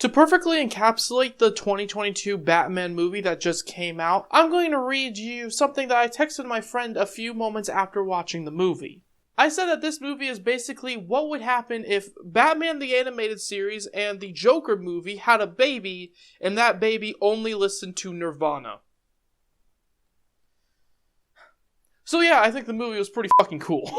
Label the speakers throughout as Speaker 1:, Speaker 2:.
Speaker 1: To perfectly encapsulate the 2022 Batman movie that just came out, I'm going to read you something that I texted my friend a few moments after watching the movie. I said that this movie is basically what would happen if Batman the Animated Series and the Joker movie had a baby, and that baby only listened to Nirvana. So yeah, I think the movie was pretty fucking cool.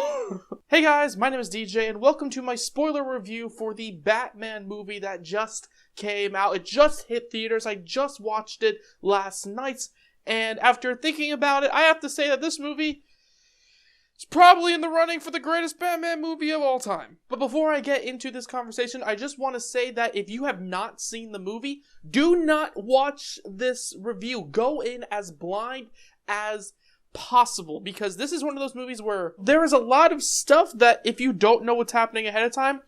Speaker 1: Hey guys, my name is DJ, and welcome to my spoiler review for the Batman movie that just came out. It just hit theaters. I just watched it last night, and after thinking about it, I have to say that this movie is probably in the running for the greatest Batman movie of all time. But before I get into this conversation, I just want to say that if you have not seen the movie, do not watch this review. Go in as blind as possible, because this is one of those movies where there is a lot of stuff that if you don't know what's happening ahead of time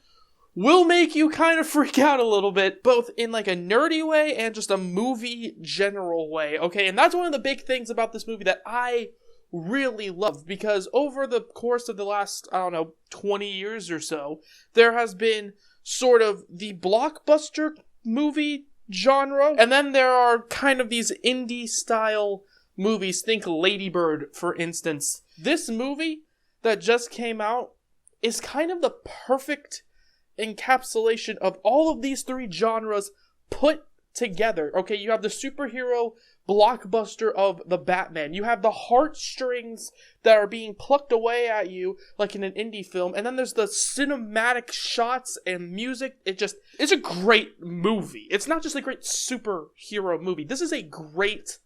Speaker 1: will make you kind of freak out a little bit, both in like a nerdy way and just a movie general way, okay? And that's one of the big things about this movie that I really love, because over the course of the last, 20 years or so, there has been sort of the blockbuster movie genre, and then there are kind of these indie style movies. Think Lady Bird, for instance. This movie that just came out is kind of the perfect encapsulation of all of these three genres put together. Okay, you have the superhero blockbuster of the Batman. You have the heartstrings that are being plucked away at you like in an indie film. And then there's the cinematic shots and music. It's a great movie. It's not just a great superhero movie. This is a great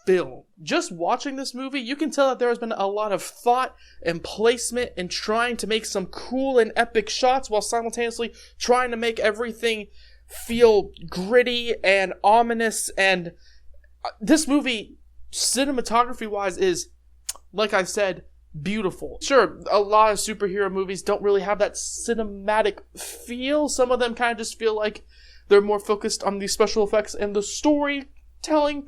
Speaker 1: film. Just watching this movie, you can tell that there has been a lot of thought and placement in trying to make some cool and epic shots while simultaneously trying to make everything feel gritty and ominous. And this movie, cinematography wise, is, like I said, beautiful. Sure, a lot of superhero movies don't really have that cinematic feel. Some of them kind of just feel like they're more focused on the special effects and the storytelling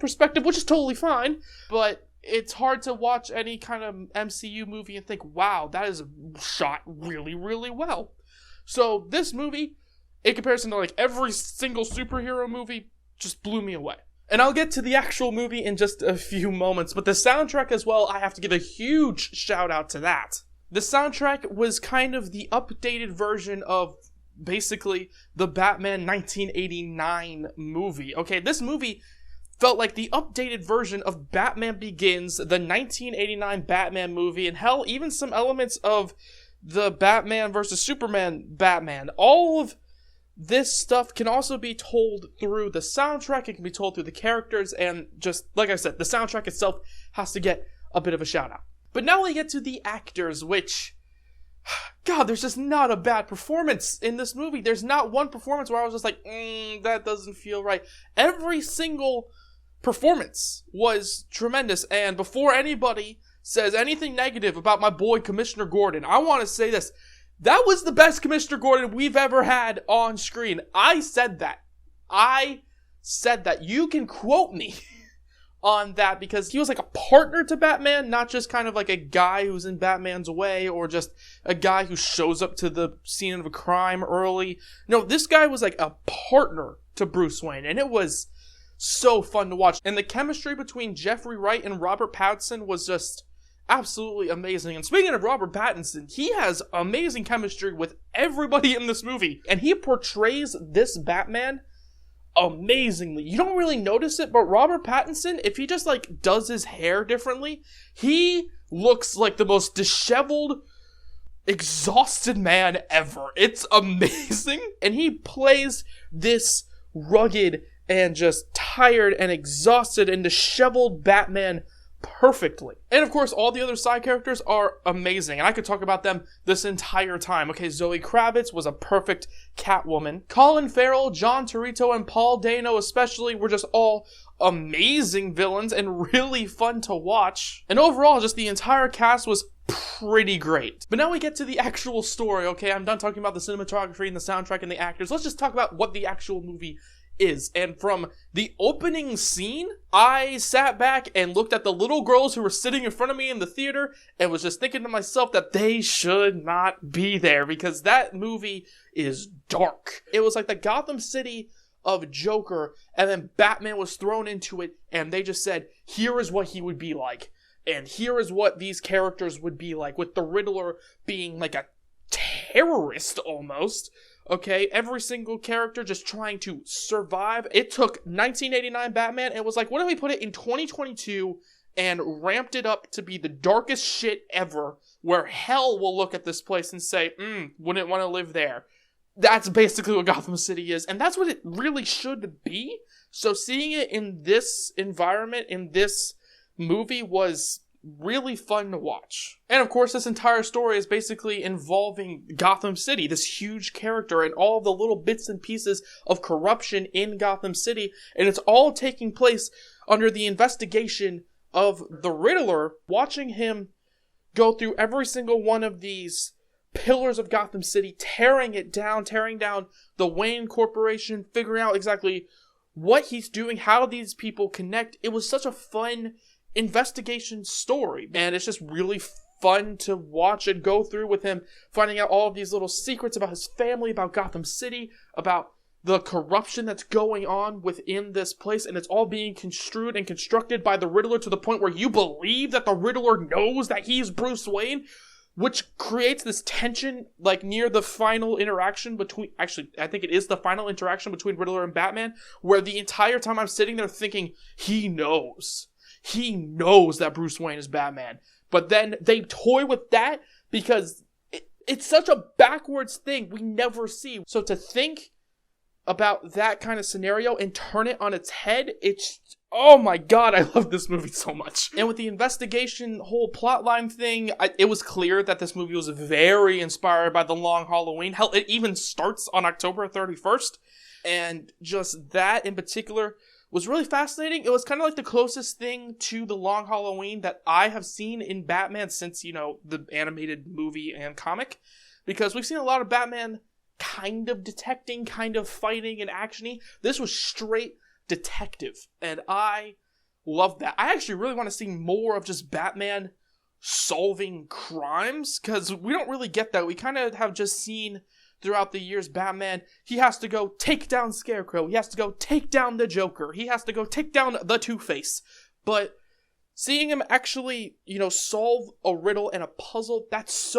Speaker 1: perspective, which is totally fine, but it's hard to watch any kind of MCU movie and think, wow, that is shot really, really well. So this movie, in comparison to like every single superhero movie, just blew me away. And I'll get to the actual movie in just a few moments, but the soundtrack as well, I have to give a huge shout out to that. The soundtrack was kind of the updated version of basically the Batman 1989 movie. Okay, this movie felt like the updated version of Batman Begins, the 1989 Batman movie, and hell, even some elements of the Batman vs. Superman Batman. All of this stuff can also be told through the soundtrack, it can be told through the characters, and just, like I said, the soundtrack itself has to get a bit of a shout out. But now we get to the actors, which, God, there's just not a bad performance in this movie. There's not one performance where I was just like, that doesn't feel right. Every single performance was tremendous, and before anybody says anything negative about my boy Commissioner Gordon, I want to say this. That was the best Commissioner Gordon we've ever had on screen. I said that. You can quote me on that, because he was like a partner to Batman, not just kind of like a guy who's in Batman's way or just a guy who shows up to the scene of a crime early. No, this guy was like a partner to Bruce Wayne, and it was so fun to watch. And the chemistry between Jeffrey Wright and Robert Pattinson was just absolutely amazing. And speaking of Robert Pattinson, he has amazing chemistry with everybody in this movie, and he portrays this Batman amazingly. You don't really notice it, but Robert Pattinson, if he just like does his hair differently, he looks like the most disheveled, exhausted man ever. It's amazing. And he plays this rugged and just tired and exhausted and disheveled Batman perfectly. And of course, all the other side characters are amazing, and I could talk about them this entire time. Okay, Zoe Kravitz was a perfect Catwoman. Colin Farrell, John Turturro, and Paul Dano especially were just all amazing villains and really fun to watch. And overall, just the entire cast was pretty great. But now we get to the actual story, okay? I'm done talking about the cinematography and the soundtrack and the actors. Let's just talk about what the actual movie is. And from the opening scene, I sat back and looked at the little girls who were sitting in front of me in the theater and was just thinking to myself that they should not be there, because that movie is dark. It was like the Gotham City of Joker, and then Batman was thrown into it, and they just said, here is what he would be like, and here is what these characters would be like, with the Riddler being like a terrorist almost. Okay, every single character just trying to survive. It took 1989 Batman and was like, what if we put it in 2022 and ramped it up to be the darkest shit ever, where hell will look at this place and say, wouldn't want to live there. That's basically what Gotham City is, and that's what it really should be. So seeing it in this environment, in this movie, was really fun to watch. And of course, this entire story is basically involving Gotham City, this huge character, and all the little bits and pieces of corruption in Gotham City, and it's all taking place under the investigation of the Riddler, watching him go through every single one of these pillars of Gotham City, tearing down the Wayne Corporation, figuring out exactly what he's doing, how these people connect. It was such a fun investigation story, and it's just really fun to watch and go through with him, finding out all of these little secrets about his family, about Gotham City, about the corruption that's going on within this place, and it's all being construed and constructed by the Riddler to the point where you believe that the Riddler knows that he's Bruce Wayne, which creates this tension, like, near the final interaction between, actually, I think it is the final interaction between Riddler and Batman, where the entire time I'm sitting there thinking, he knows that Bruce Wayne is Batman. But then they toy with that because it's such a backwards thing we never see. So to think about that kind of scenario and turn it on its head, it's, oh my god, I love this movie so much. And with the investigation whole plotline thing, it was clear that this movie was very inspired by The Long Halloween. Hell, it even starts on October 31st. And just that in particular was really fascinating. It was kind of like the closest thing to The Long Halloween that I have seen in Batman since, the animated movie and comic. Because we've seen a lot of Batman kind of detecting, kind of fighting and actiony. This was straight detective, and I love that. I actually really want to see more of just Batman solving crimes, because we don't really get that. We kind of have just seen throughout the years Batman, he has to go take down Scarecrow, he has to go take down the Joker, he has to go take down the Two-Face, but seeing him actually, solve a riddle and a puzzle, that's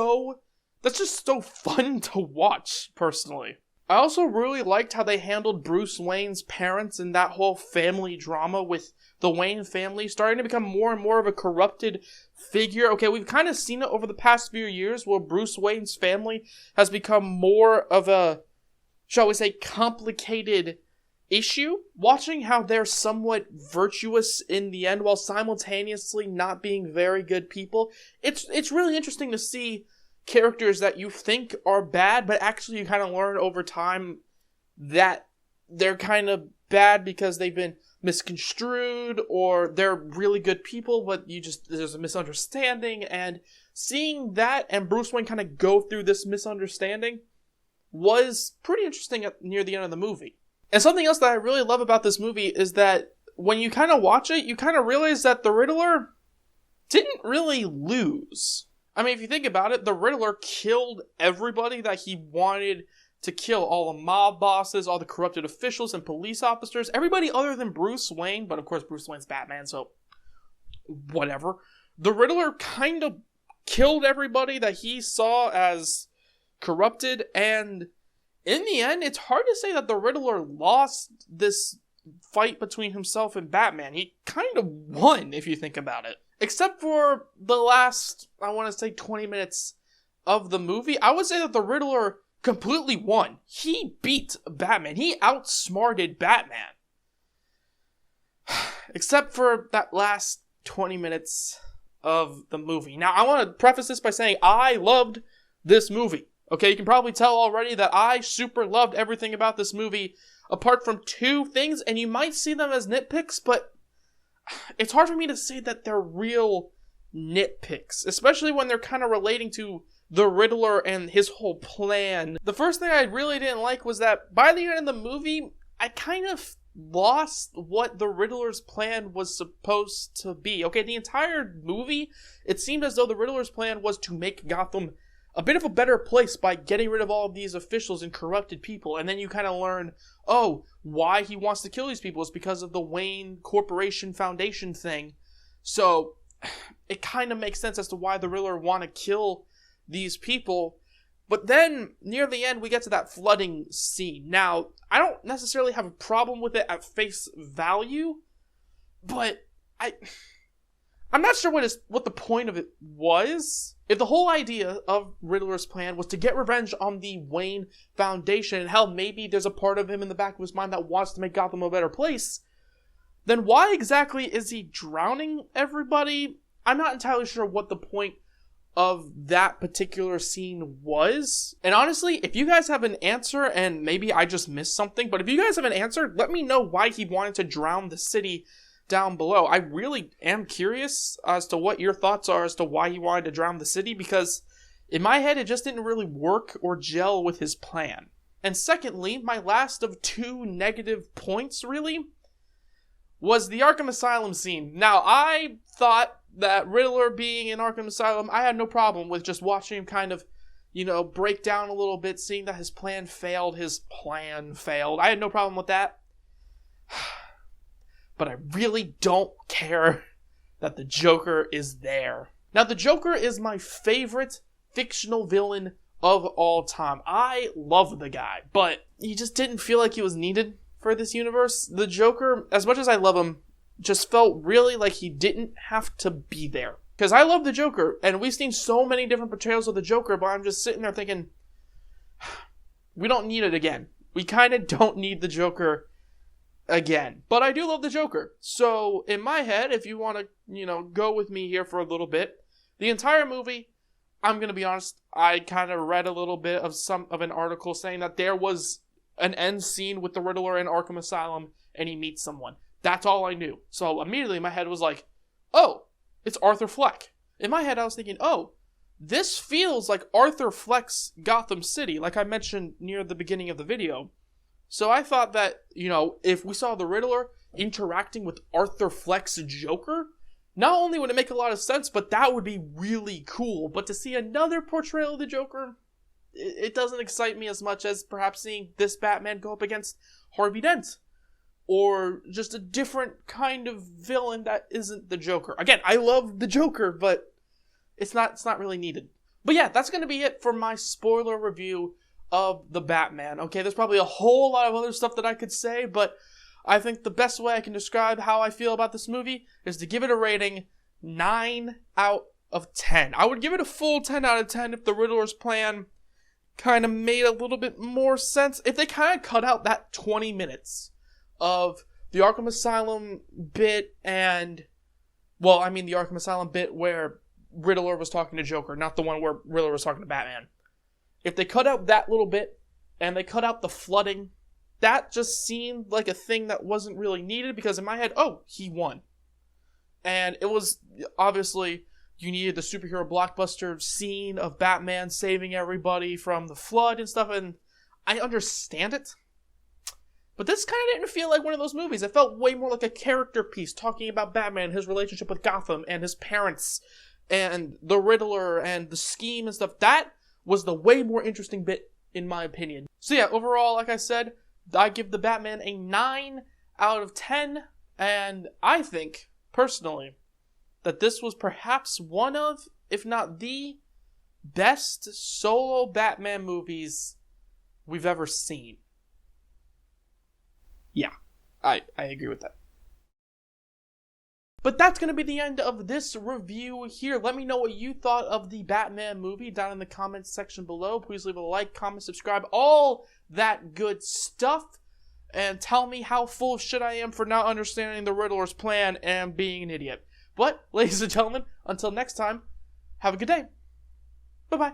Speaker 1: just so fun to watch, personally. I also really liked how they handled Bruce Wayne's parents and that whole family drama with the Wayne family starting to become more and more of a corrupted figure. Okay, we've kind of seen it over the past few years where Bruce Wayne's family has become more of a, shall we say, complicated issue. Watching how they're somewhat virtuous in the end while simultaneously not being very good people, it's really interesting to see characters that you think are bad, but actually you kind of learn over time that they're kind of bad because they've been misconstrued, or they're really good people, but there's a misunderstanding, and seeing that and Bruce Wayne kind of go through this misunderstanding was pretty interesting near the end of the movie. And something else that I really love about this movie is that when you kind of watch it, you kind of realize that the Riddler didn't really lose. I mean, if you think about it, the Riddler killed everybody that he wanted to kill. All the mob bosses, all the corrupted officials and police officers, everybody other than Bruce Wayne, but of course Bruce Wayne's Batman, so whatever. The Riddler kind of killed everybody that he saw as corrupted, and in the end, it's hard to say that the Riddler lost this fight between himself and Batman. He kind of won, if you think about it. Except for the last, I want to say 20 minutes of the movie, I would say that the Riddler completely won. He beat Batman. He outsmarted Batman. Except for that last 20 minutes of the movie. Now, I want to preface this by saying I loved this movie. Okay, you can probably tell already that I super loved everything about this movie, apart from two things, and you might see them as nitpicks, but it's hard for me to say that they're real nitpicks, especially when they're kind of relating to the Riddler and his whole plan. The first thing I really didn't like was that by the end of the movie, I kind of lost what the Riddler's plan was supposed to be. Okay, the entire movie, it seemed as though the Riddler's plan was to make Gotham a bit of a better place by getting rid of all of these officials and corrupted people. And then you kind of learn, oh, why he wants to kill these people is because of the Wayne Corporation Foundation thing. So it kind of makes sense as to why the Riddler want to kill these people. But then, near the end, we get to that flooding scene. Now, I don't necessarily have a problem with it at face value, but I'm not sure what the point of it was. If the whole idea of Riddler's plan was to get revenge on the Wayne Foundation, and hell, maybe there's a part of him in the back of his mind that wants to make Gotham a better place, then why exactly is he drowning everybody? I'm not entirely sure what the point of that particular scene was. And honestly, if you guys have an answer, and maybe I just missed something, but if you guys have an answer, let me know why he wanted to drown the city down below. I really am curious as to what your thoughts are as to why he wanted to drown the city, because in my head, it just didn't really work or gel with his plan. And secondly, my last of 2 negative points, really, was the Arkham Asylum scene. Now, I thought that Riddler being in Arkham Asylum, I had no problem with just watching him kind of, break down a little bit, seeing that his plan failed. I had no problem with that. But I really don't care that the Joker is there. Now, the Joker is my favorite fictional villain of all time. I love the guy, but he just didn't feel like he was needed for this universe. The Joker, as much as I love him, just felt really like he didn't have to be there. Because I love the Joker, and we've seen so many different portrayals of the Joker, but I'm just sitting there thinking, we don't need it again. We kind of don't need the Joker again. But I do love the Joker. So, in my head, if you want to, go with me here for a little bit, the entire movie, I'm going to be honest, I kind of read a little bit of an article saying that there was an end scene with the Riddler in Arkham Asylum, and he meets someone. That's all I knew. So immediately my head was like, oh, it's Arthur Fleck. In my head I was thinking, oh, this feels like Arthur Fleck's Gotham City, like I mentioned near the beginning of the video. So I thought that, if we saw the Riddler interacting with Arthur Fleck's Joker, not only would it make a lot of sense, but that would be really cool. But to see another portrayal of the Joker, it doesn't excite me as much as perhaps seeing this Batman go up against Harvey Dent. Or just a different kind of villain that isn't the Joker. Again, I love the Joker, but it's not really needed. But yeah, that's going to be it for my spoiler review of the Batman. Okay, there's probably a whole lot of other stuff that I could say, but I think the best way I can describe how I feel about this movie is to give it a rating 9 out of 10. I would give it a full 10 out of 10 if the Riddler's plan kind of made a little bit more sense. If they kind of cut out that 20 minutes of the Arkham Asylum bit and, the Arkham Asylum bit where Riddler was talking to Joker, not the one where Riddler was talking to Batman. If they cut out that little bit, and they cut out the flooding, that just seemed like a thing that wasn't really needed, because in my head, oh, he won. And it was, obviously, you needed the superhero blockbuster scene of Batman saving everybody from the flood and stuff, and I understand it. But this kind of didn't feel like one of those movies. It felt way more like a character piece, talking about Batman, his relationship with Gotham, and his parents, and the Riddler, and the scheme and stuff. That was the way more interesting bit, in my opinion. So yeah, overall, like I said, I give the Batman a 9 out of 10, and I think, personally, that this was perhaps one of, if not the, best solo Batman movies we've ever seen. Yeah, I agree with that. But that's going to be the end of this review here. Let me know what you thought of the Batman movie down in the comments section below. Please leave a like, comment, subscribe, all that good stuff. And tell me how full of shit I am for not understanding the Riddler's plan and being an idiot. But, ladies and gentlemen, until next time, have a good day. Bye-bye.